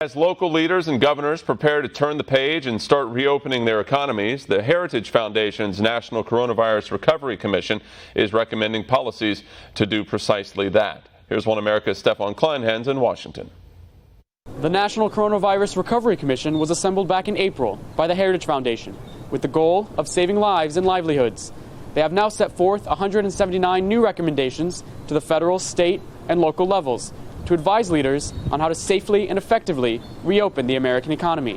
As local leaders and governors prepare to turn the page and start reopening their economies, the Heritage Foundation's National Coronavirus Recovery Commission is recommending policies to do precisely that. Here's One America's Stefan Kleinhans in Washington. The National Coronavirus Recovery Commission was assembled back in April by the Heritage Foundation with the goal of saving lives and livelihoods. They have now set forth 179 new recommendations to the federal, state, and local levels to advise leaders on how to safely and effectively reopen the American economy.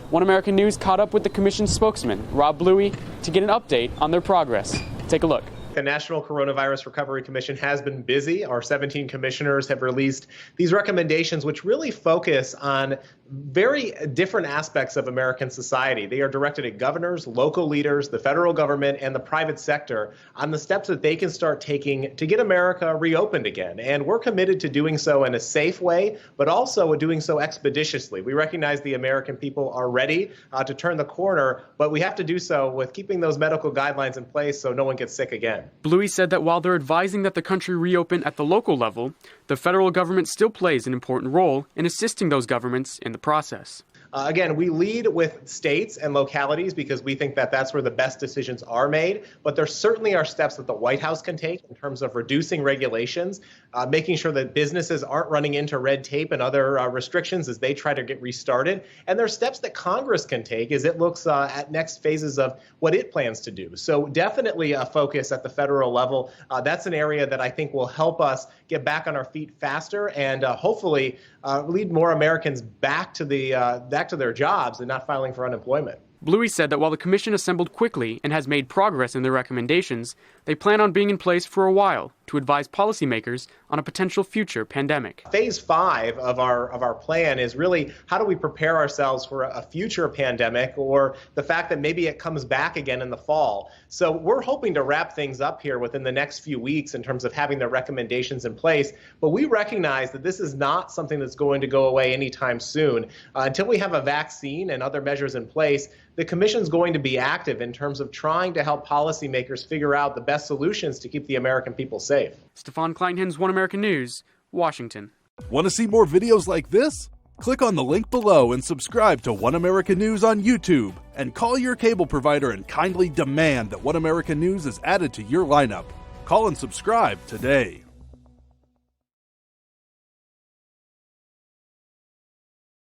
One American News caught up with the Commission's spokesman, Rob Bluey, to get an update on their progress. Take a look. The National Coronavirus Recovery Commission has been busy. Our 17 commissioners have released these recommendations, which really focus on very different aspects of American society. They are directed at governors, local leaders, the federal government, and the private sector on the steps that they can start taking to get America reopened again. And we're committed to doing so in a safe way, but also doing so expeditiously. We recognize the American people are ready to turn the corner, but we have to do so with keeping those medical guidelines in place so no one gets sick again. Bluey said that while they're advising that the country reopen at the local level, the federal government still plays an important role in assisting those governments in the process. Again, we lead with states and localities because we think that that's where the best decisions are made. But there certainly are steps that the White House can take in terms of reducing regulations, making sure that businesses aren't running into red tape and other restrictions as they try to get restarted. And there are steps that Congress can take as it looks at next phases of what it plans to do. So definitely a focus at the federal level. That's an area that I think will help us get back on our feet faster and hopefully lead more Americans back to their jobs and not filing for unemployment. Bluey said that while the commission assembled quickly and has made progress in their recommendations, they plan on being in place for a while to advise policymakers on a potential future pandemic. Phase 5 of our plan is really how do we prepare ourselves for a future pandemic or the fact that maybe it comes back again in the fall. So we're hoping to wrap things up here within the next few weeks in terms of having the recommendations in place. But we recognize that this is not something that's going to go away anytime soon. Until we have a vaccine and other measures in place, the Commission's going to be active in terms of trying to help policymakers figure out the best solutions to keep the American people safe. Stefan Kleinhans, One American News, Washington. Want to see more videos like this? Click on the link below and subscribe to One American News on YouTube. And call your cable provider and kindly demand that One American News is added to your lineup. Call and subscribe today.